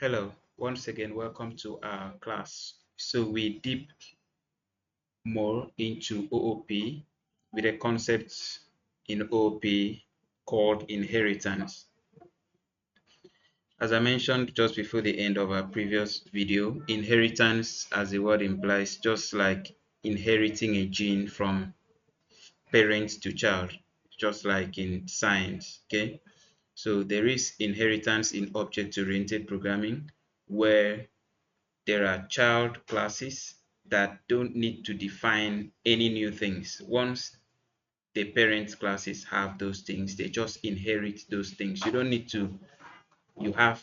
Hello, once again, welcome to our class. So we deep more into OOP with a concept in OOP called inheritance. As I mentioned just before the end of our previous video, inheritance, as the word implies, just like inheriting a gene from parent to child, just like in science, okay? So there is inheritance in object-oriented programming where there are child classes that don't need to define any new things. Once the parent classes have those things, they just inherit those things. You don't need to, you have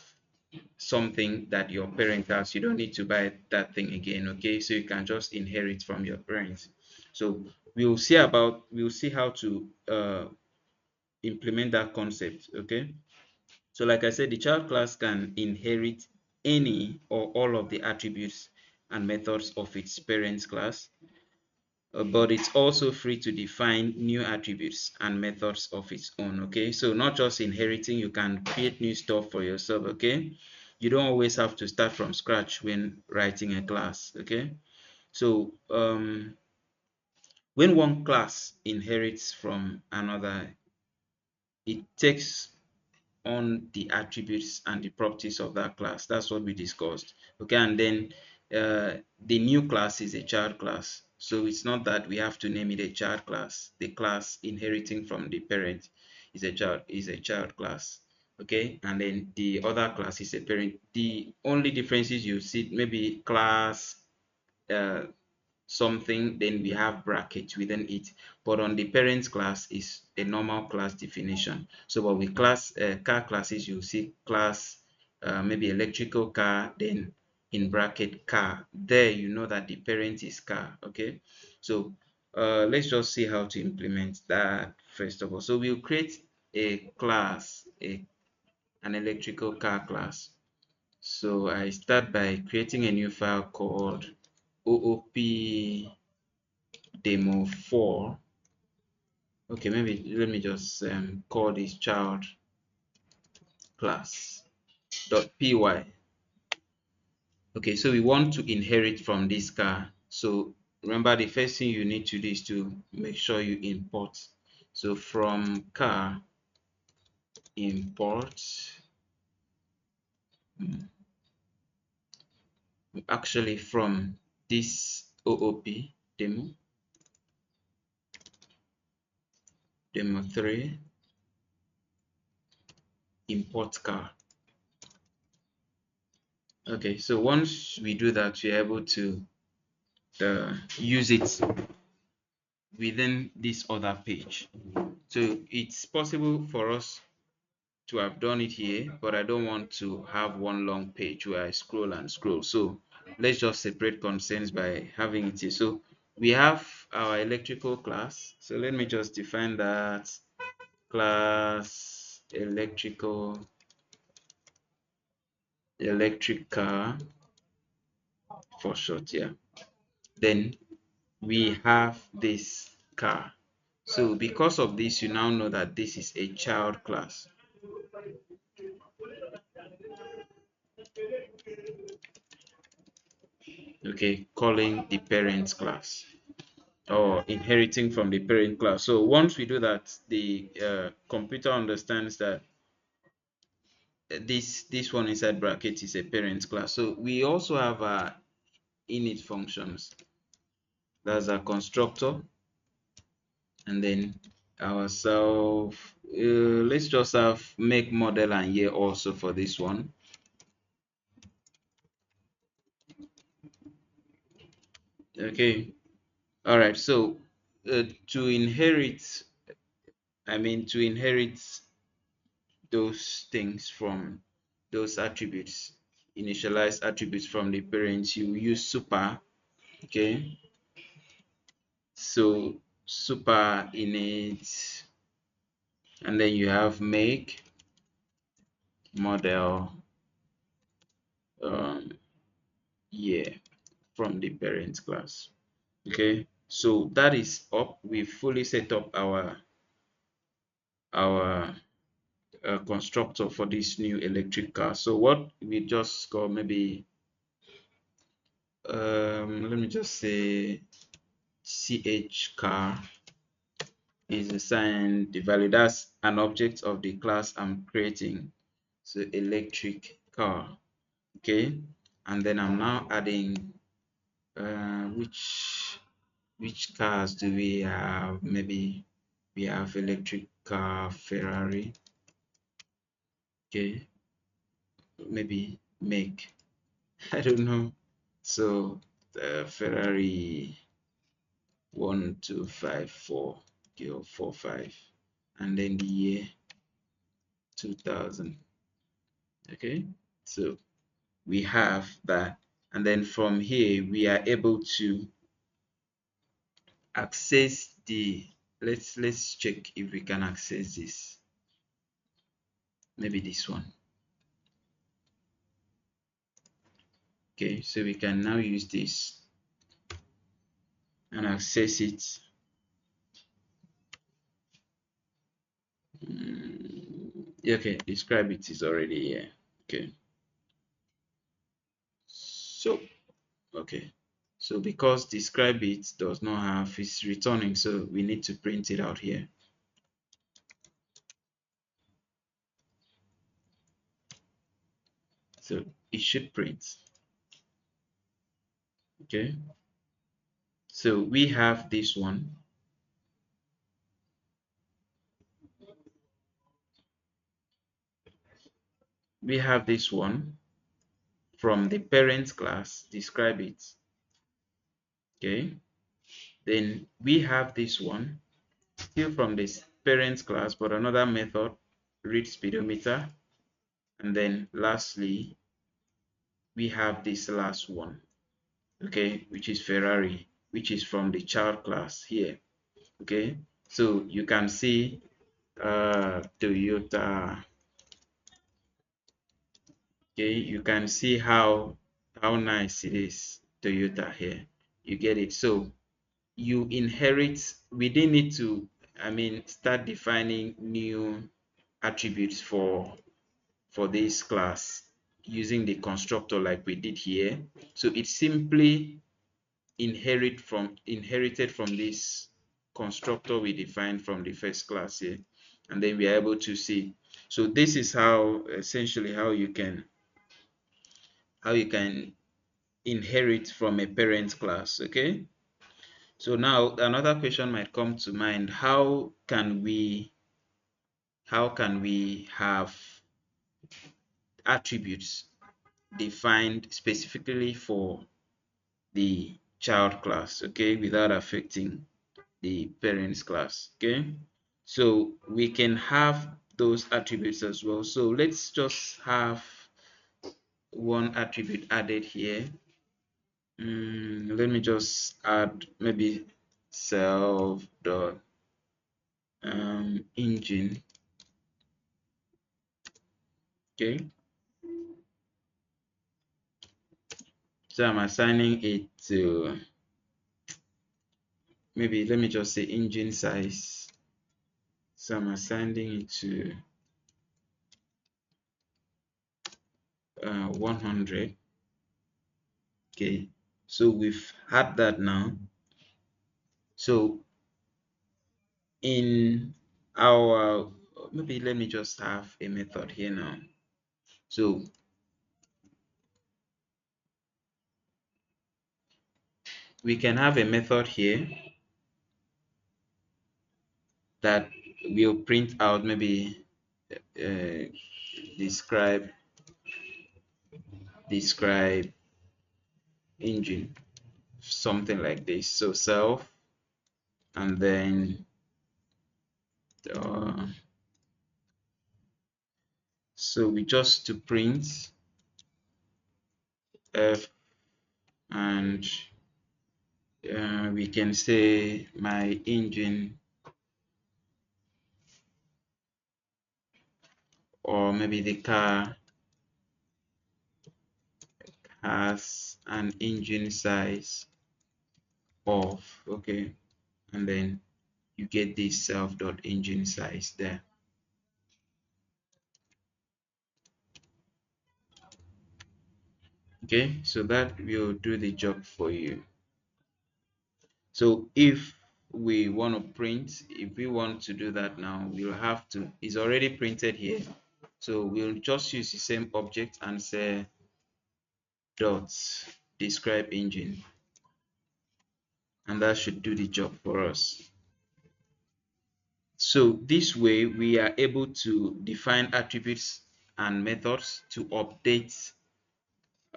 something that your parent has, you don't need to buy that thing again, okay? So you can just inherit from your parents. So we'll see how to implement that concept, okay? So like I said, the child class can inherit any or all of the attributes and methods of its parent class, but it's also free to define new attributes and methods of its own, okay? So not just inheriting, you can create new stuff for yourself, okay? You don't always have to start from scratch when writing a class, okay? So when one class inherits from another, it takes on the attributes and the properties of that class. That's what we discussed, okay? And then the new class is a child class, so it's not that we have to name it a child class. The class inheriting from the parent is a child class, okay? And then the other class is a parent. The only differences you see, maybe class uh, something, then we have brackets within it, but on the parent class is a normal class definition. So but with class car classes, you see class maybe electrical car, then in bracket car, there you know that the parent is car, okay? So let's just see how to implement that first of all. So we'll create a class, an electrical car class. So I start by creating a new file called OOP demo 4. Okay, maybe let me just call this child class .py. Okay, so we want to inherit from this car. So remember, the first thing you need to do is to make sure you import. So from car import, actually from this OOP demo 3, import car. Okay, so once we do that, we're able to use it within this other page. So it's possible for us to have done it here, but I don't want to have one long page where I scroll and scroll. So let's just separate concerns by having it here. So we have our electrical class. So let me just define that class electric car for short, yeah. Then we have this car. So because of this, you now know that this is a child class. Okay, calling the parent class or inheriting from the parent class. So once we do that, the computer understands that this one inside bracket is a parent class. So we also have our init functions. That's our constructor, and then our self. Let's just have make, model, and year also for this one. Okay, all right. So to inherit, to inherit those things from those attributes, initialized attributes from the parents, you use super, okay? So super init, and then you have make, model, year from the parent class, okay? So that is up. We fully set up our constructor for this new electric car. So what we just call, maybe let me just say ch car is assigned the value. That's an object of the class I'm creating, so electric car. Okay, and then I'm now adding which cars do we have? Maybe we have electric car Ferrari. Okay, maybe make, I don't know. So Ferrari 1254, okay, or 45, and then the year 2000. Okay, so we have that, and then from here we are able to access the, let's check if we can access this. Maybe this one. Okay, so we can now use this and access it. Okay, describe it is already here. Okay, so okay, so because describe it does not have, it's returning, so we need to print it out here. So it should print. Okay, so we have this one. We have this one from the parent class, describe it. Okay, then we have this one still from this parent class, but another method, read speedometer. And then lastly, we have this last one, okay, which is Ferrari, which is from the child class here. Okay, so you can see Toyota. Okay, you can see how nice it is, Toyota here. You get it. So you inherit, we didn't need to, I mean, start defining new attributes for this class using the constructor like we did here. So it simply inherited from this constructor we defined from the first class here, and then we are able to see. So this is how, essentially, how you can inherit from a parent class. Okay, so now another question might come to mind: how can we have attributes defined specifically for the child class, okay, without affecting the parents class? Okay, so we can have those attributes as well. So let's just have one attribute added here. Let me just add maybe self dot engine. Okay, so I'm assigning it to, maybe let me just say engine size. So I'm assigning it to 100. Okay, so we've had that now. So in our, maybe let me just have a method here now. So we can have a method here that will print out, maybe uh, describe engine, something like this. So self, and then so we just to print f, and we can say my engine, or maybe the car has an engine size of, okay, and then you get this self dot engine size there. Okay, so that will do the job for you. So if we want to print, if we want to do that now, we'll have to, it's already printed here. So we'll just use the same object and say dot describe engine, and that should do the job for us. So this way we are able to define attributes and methods to update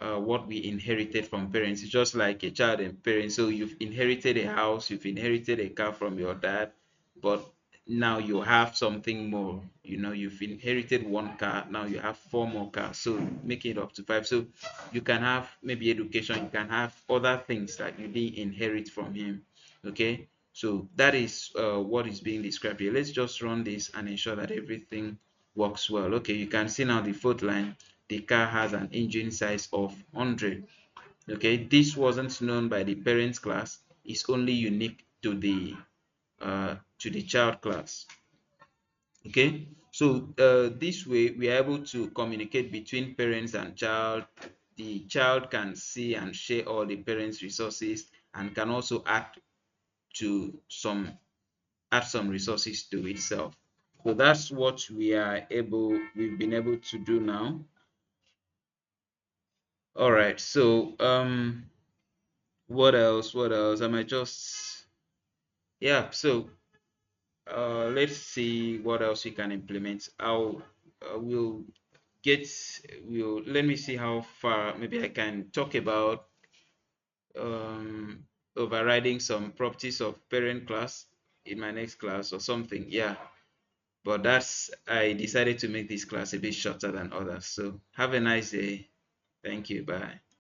what we inherited from parents. It's just like a child and parent. So you've inherited a house, you've inherited a car from your dad, but now you have something more. You know, you've inherited one car, now you have four more cars, so make it up to five. So you can have maybe education, you can have other things that you didn't inherit from him. Okay, so that is what is being described here. Let's just run this and ensure that everything works well. Okay, you can see now the fourth line, the car has an engine size of 100. Okay, this wasn't known by the parents class, it's only unique to the child class. Okay, so this way we are able to communicate between parents and child. The child can see and share all the parents resources and can also to some add some resources to itself. So that's what we've been able to do now. All right, so what else? What else? I might just, yeah. So let's see what else we can implement. We'll get we'll let me see how far maybe I can talk about overriding some properties of parent class in my next class or something. Yeah, but that's, I decided to make this class a bit shorter than others. So have a nice day. Thank you. Bye.